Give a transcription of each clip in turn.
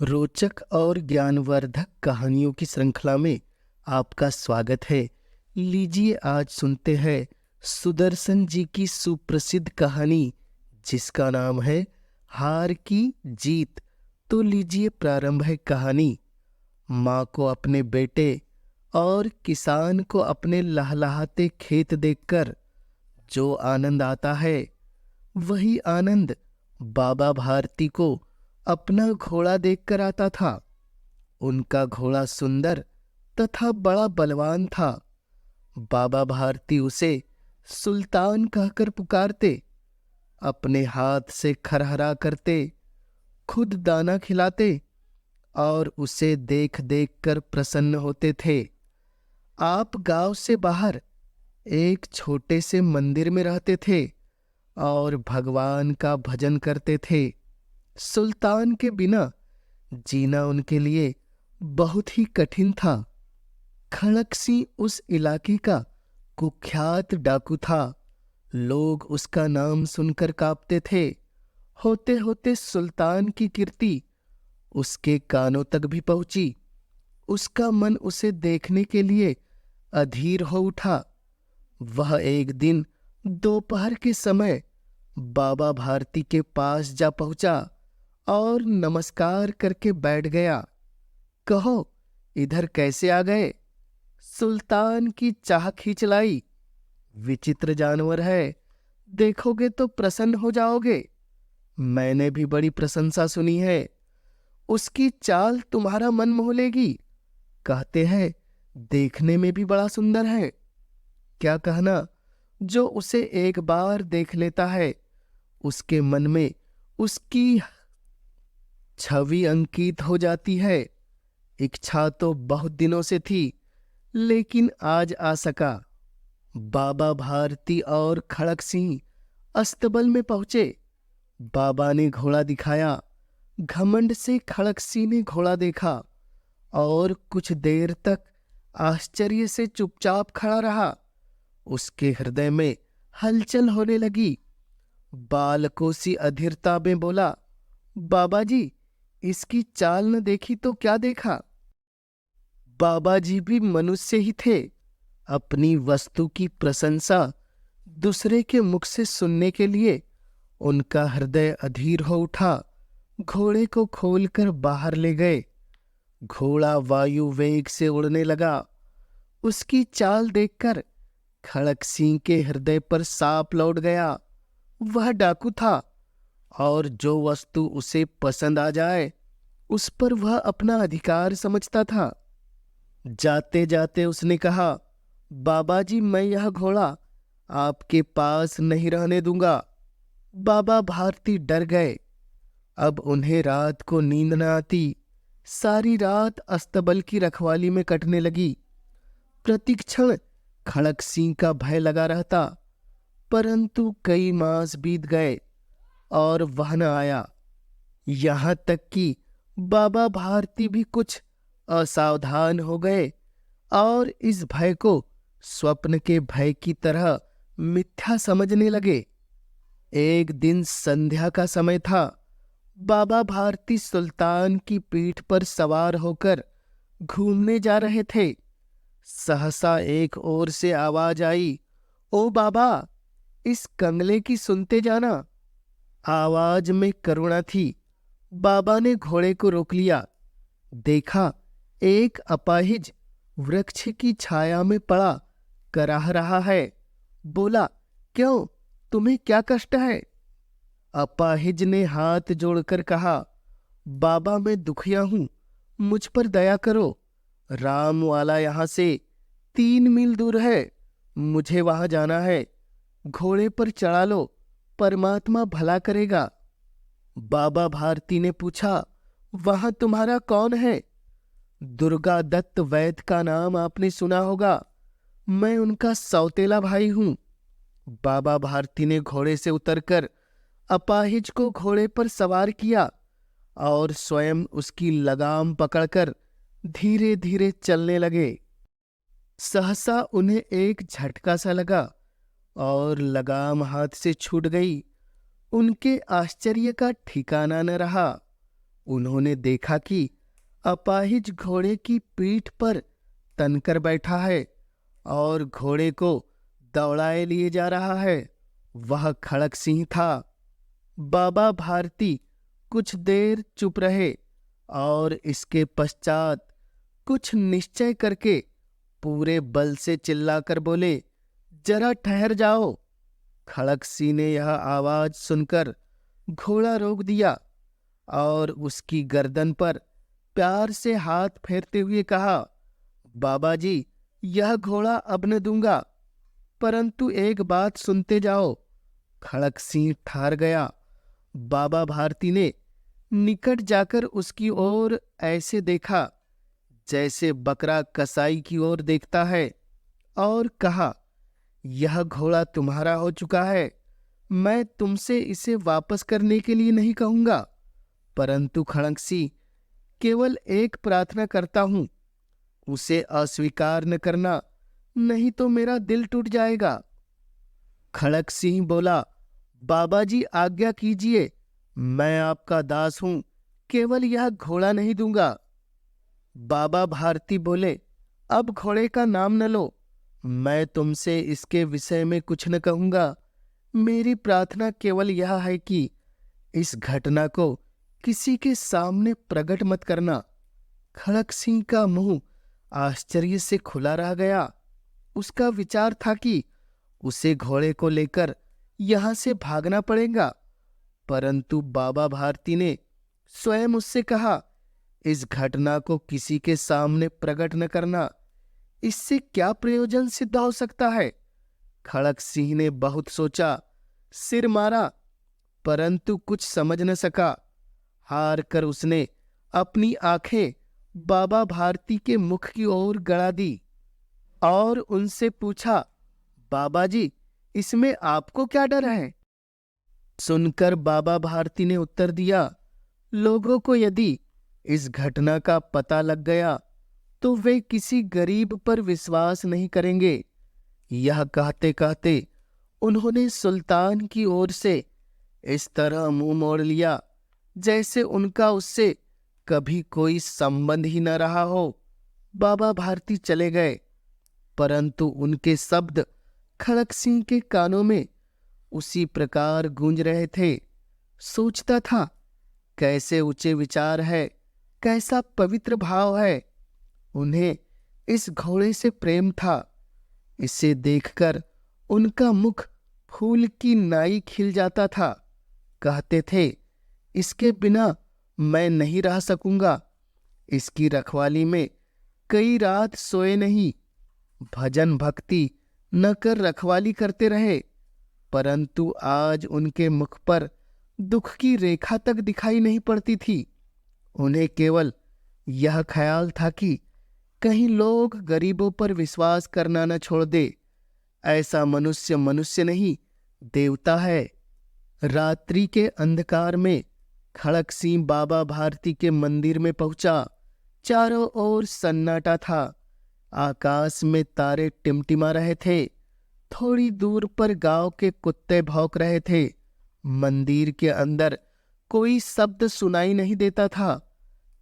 रोचक और ज्ञानवर्धक कहानियों की श्रृंखला में आपका स्वागत है। लीजिए आज सुनते हैं सुदर्शन जी की सुप्रसिद्ध कहानी जिसका नाम है हार की जीत। तो लीजिए प्रारंभ है कहानी। माँ को अपने बेटे और किसान को अपने लहलहाते खेत देखकर जो आनंद आता है वही आनंद बाबा भारती को अपना घोड़ा देखकर आता था। उनका घोड़ा सुंदर तथा बड़ा बलवान था। बाबा भारती उसे सुल्तान कहकर पुकारते, अपने हाथ से खरहरा करते, खुद दाना खिलाते और उसे देख देख कर प्रसन्न होते थे। आप गांव से बाहर एक छोटे से मंदिर में रहते थे और भगवान का भजन करते थे। सुल्तान के बिना जीना उनके लिए बहुत ही कठिन था। खड़क सिंह उस इलाके का कुख्यात डाकू था। लोग उसका नाम सुनकर कांपते थे। होते होते सुल्तान की कीर्ति उसके कानों तक भी पहुंची। उसका मन उसे देखने के लिए अधीर हो उठा। वह एक दिन दोपहर के समय बाबा भारती के पास जा पहुंचा और नमस्कार करके बैठ गया। कहो, इधर कैसे आ गए? सुल्तान की चाह खींच लाई। विचित्र जानवर है, देखोगे तो प्रसन्न हो जाओगे। मैंने भी बड़ी प्रशंसा सुनी है। उसकी चाल तुम्हारा मन मोह लेगी। कहते हैं देखने में भी बड़ा सुंदर है। क्या कहना, जो उसे एक बार देख लेता है उसके मन में उसकी छवि अंकित हो जाती है। इच्छा तो बहुत दिनों से थी लेकिन आज आ सका। बाबा भारती और खड़क सिंह अस्तबल में पहुंचे। बाबा ने घोड़ा दिखाया। घमंड से खड़क सिंह ने घोड़ा देखा और कुछ देर तक आश्चर्य से चुपचाप खड़ा रहा। उसके हृदय में हलचल होने लगी। बालकों सी अधीरता में बोला, बाबा जी, इसकी चाल न देखी तो क्या देखा? बाबा जी भी मनुष्य ही थे। अपनी वस्तु की प्रशंसा दूसरे के मुख से सुनने के लिए उनका हृदय अधीर हो उठा। घोड़े को खोलकर बाहर ले गए। घोड़ा वायु वेग से उड़ने लगा। उसकी चाल देखकर खड़क सिंह के हृदय पर सांप लौट गया। वह डाकू था और जो वस्तु उसे पसंद आ जाए उस पर वह अपना अधिकार समझता था। जाते जाते उसने कहा, बाबा जी, मैं यह घोड़ा आपके पास नहीं रहने दूंगा। बाबा भारती डर गए। अब उन्हें रात को नींद न आती। सारी रात अस्तबल की रखवाली में कटने लगी। प्रतिक्षण खड़क सिंह का भय लगा रहता। परंतु कई मास बीत गए और वह न आया। यहां तक कि बाबा भारती भी कुछ असावधान हो गए और इस भय को स्वप्न के भय की तरह मिथ्या समझने लगे। एक दिन संध्या का समय था। बाबा भारती सुल्तान की पीठ पर सवार होकर घूमने जा रहे थे। सहसा एक ओर से आवाज आई, ओ बाबा, इस कंगले की सुनते जाना। आवाज में करुणा थी। बाबा ने घोड़े को रोक लिया। देखा, एक अपाहिज वृक्ष की छाया में पड़ा कराह रहा है। बोला, क्यों, तुम्हें क्या कष्ट है? अपाहिज ने हाथ जोड़कर कहा, बाबा, मैं दुखिया हूं, मुझ पर दया करो। राम वाला यहां से 3 मील दूर है। मुझे वहां जाना है। घोड़े पर चढ़ा लो, परमात्मा भला करेगा। बाबा भारती ने पूछा, वहां तुम्हारा कौन है? दुर्गा दत्त वैद्य का नाम आपने सुना होगा। मैं उनका सौतेला भाई हूं। बाबा भारती ने घोड़े से उतरकर अपाहिज को घोड़े पर सवार किया और स्वयं उसकी लगाम पकड़कर धीरे धीरे चलने लगे। सहसा उन्हें एक झटका सा लगा और लगाम हाथ से छूट गई। उनके आश्चर्य का ठिकाना न रहा। उन्होंने देखा कि अपाहिज घोड़े की पीठ पर तनकर बैठा है और घोड़े को दौड़ाए लिए जा रहा है। वह खड़क सिंह था। बाबा भारती कुछ देर चुप रहे और इसके पश्चात कुछ निश्चय करके पूरे बल से चिल्लाकर बोले, जरा ठहर जाओ। खड़क सिंह ने यह आवाज सुनकर घोड़ा रोक दिया और उसकी गर्दन पर प्यार से हाथ फेरते हुए कहा, बाबा जी, यह घोड़ा अब न दूंगा, परंतु एक बात सुनते जाओ। खड़क सिंह ठहर गया। बाबा भारती ने निकट जाकर उसकी ओर ऐसे देखा जैसे बकरा कसाई की ओर देखता है और कहा, यह घोड़ा तुम्हारा हो चुका है। मैं तुमसे इसे वापस करने के लिए नहीं कहूंगा, परंतु खड़क सिंह, केवल एक प्रार्थना करता हूं, उसे अस्वीकार न करना, नहीं तो मेरा दिल टूट जाएगा। खड़क सिंह बोला, बाबा जी आज्ञा कीजिए, मैं आपका दास हूं, केवल यह घोड़ा नहीं दूंगा। बाबा भारती बोले, अब घोड़े का नाम न लो, मैं तुमसे इसके विषय में कुछ न कहूंगा। मेरी प्रार्थना केवल यह है कि इस घटना को किसी के सामने प्रकट मत करना। खड़क सिंह का मुंह आश्चर्य से खुला रह गया। उसका विचार था कि उसे घोड़े को लेकर यहां से भागना पड़ेगा, परंतु बाबा भारती ने स्वयं उससे कहा, इस घटना को किसी के सामने प्रकट न करना, इससे क्या प्रयोजन सिद्ध हो सकता है। खड़क सिंह ने बहुत सोचा, सिर मारा, परंतु कुछ समझ न सका। हार कर उसने अपनी आंखें बाबा भारती के मुख की ओर गड़ा दी और उनसे पूछा, बाबा जी, इसमें आपको क्या डर है। सुनकर बाबा भारती ने उत्तर दिया, लोगों को यदि इस घटना का पता लग गया तो वे किसी गरीब पर विश्वास नहीं करेंगे। यह कहते कहते उन्होंने सुल्तान की ओर से इस तरह मुंह मोड़ लिया जैसे उनका उससे कभी कोई संबंध ही न रहा हो। बाबा भारती चले गए, परंतु उनके शब्द खड़क सिंह के कानों में उसी प्रकार गूंज रहे थे। सोचता था, कैसे ऊंचे विचार है, कैसा पवित्र भाव है। उन्हें इस घोड़े से प्रेम था। इसे देखकर उनका मुख फूल की नाई खिल जाता था। कहते थे, इसके बिना मैं नहीं रह सकूंगा। इसकी रखवाली में कई रात सोए नहीं, भजन भक्ति न कर रखवाली करते रहे, परंतु आज उनके मुख पर दुख की रेखा तक दिखाई नहीं पड़ती थी। उन्हें केवल यह ख्याल था कि कहीं लोग गरीबों पर विश्वास करना न छोड़ दे। ऐसा मनुष्य मनुष्य नहीं, देवता है। रात्रि के अंधकार में खड़क सिंह बाबा भारती के मंदिर में पहुंचा। चारों ओर सन्नाटा था। आकाश में तारे टिमटिमा रहे थे। थोड़ी दूर पर गांव के कुत्ते भौंक रहे थे। मंदिर के अंदर कोई शब्द सुनाई नहीं देता था।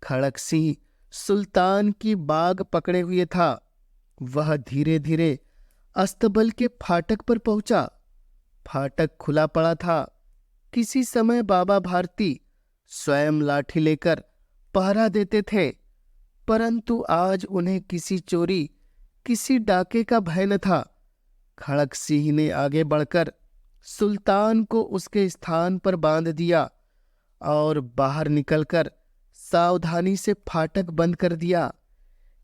खड़क सिंह सुल्तान की बाग पकड़े हुए था। वह धीरे धीरे अस्तबल के फाटक पर पहुंचा। फाटक खुला पड़ा था। किसी समय बाबा भारती स्वयं लाठी लेकर पहरा देते थे, परंतु आज उन्हें किसी चोरी, किसी डाके का भय न था। खड़क सिंह ने आगे बढ़कर सुल्तान को उसके स्थान पर बांध दिया और बाहर निकलकर सावधानी से फाटक बंद कर दिया।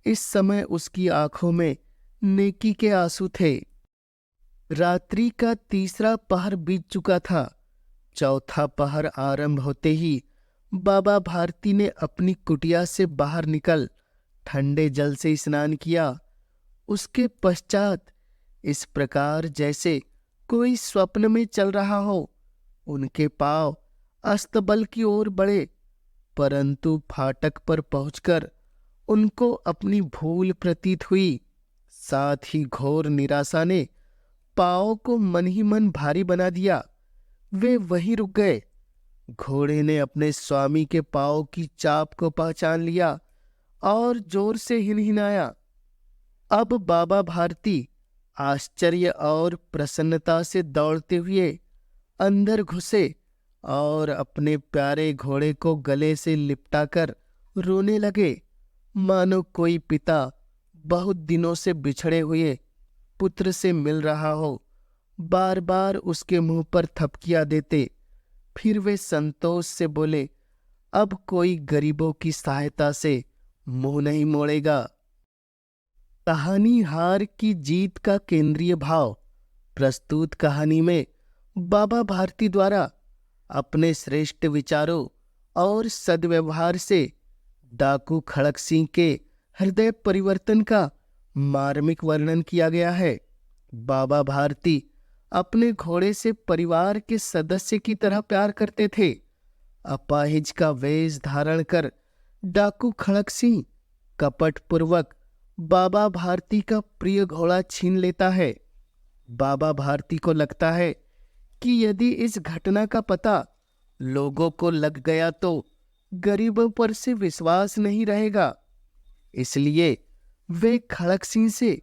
इस समय उसकी आंखों में नेकी के आंसू थे। रात्रि का तीसरा पहर बीत चुका था। चौथा पहर आरंभ होते ही बाबा भारती ने अपनी कुटिया से बाहर निकल ठंडे जल से स्नान किया। उसके पश्चात इस प्रकार जैसे कोई स्वप्न में चल रहा हो, उनके पांव अस्तबल की ओर बढ़े, परंतु फाटक पर पहुंचकर उनको अपनी भूल प्रतीत हुई। साथ ही घोर निराशा ने पांव को मन ही मन भारी बना दिया। वे वहीं रुक गए। घोड़े ने अपने स्वामी के पाँव की चाप को पहचान लिया और जोर से हिनहिनाया। अब बाबा भारती आश्चर्य और प्रसन्नता से दौड़ते हुए अंदर घुसे और अपने प्यारे घोड़े को गले से लिपटाकर रोने लगे, मानो कोई पिता बहुत दिनों से बिछड़े हुए पुत्र से मिल रहा हो। बार बार उसके मुंह पर थपकियां देते। फिर वे संतोष से बोले, अब कोई गरीबों की सहायता से मुंह नहीं मोड़ेगा। कहानी हार की जीत का केंद्रीय भाव। प्रस्तुत कहानी में बाबा भारती द्वारा अपने श्रेष्ठ विचारों और सद्व्यवहार से डाकू खड़क सिंह के हृदय परिवर्तन का मार्मिक वर्णन किया गया है। बाबा भारती अपने घोड़े से परिवार के सदस्य की तरह प्यार करते थे। अपाहिज का वेश धारण कर डाकू खड़क सिंह कपटपूर्वक बाबा भारती का प्रिय घोड़ा छीन लेता है। बाबा भारती को लगता है कि यदि इस घटना का पता लोगों को लग गया तो गरीबों पर से विश्वास नहीं रहेगा। इसलिए वे खड़क सिंह से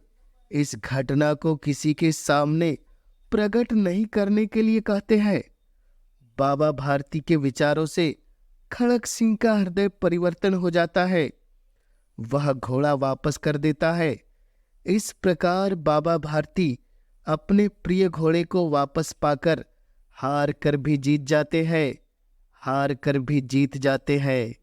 इस घटना को किसी के सामने प्रकट नहीं करने के लिए कहते हैं। बाबा भारती के विचारों से खड़क सिंह का हृदय परिवर्तन हो जाता है। वह घोड़ा वापस कर देता है। इस प्रकार बाबा भारती अपने प्रिय घोड़े को वापस पाकर हार कर भी जीत जाते हैं।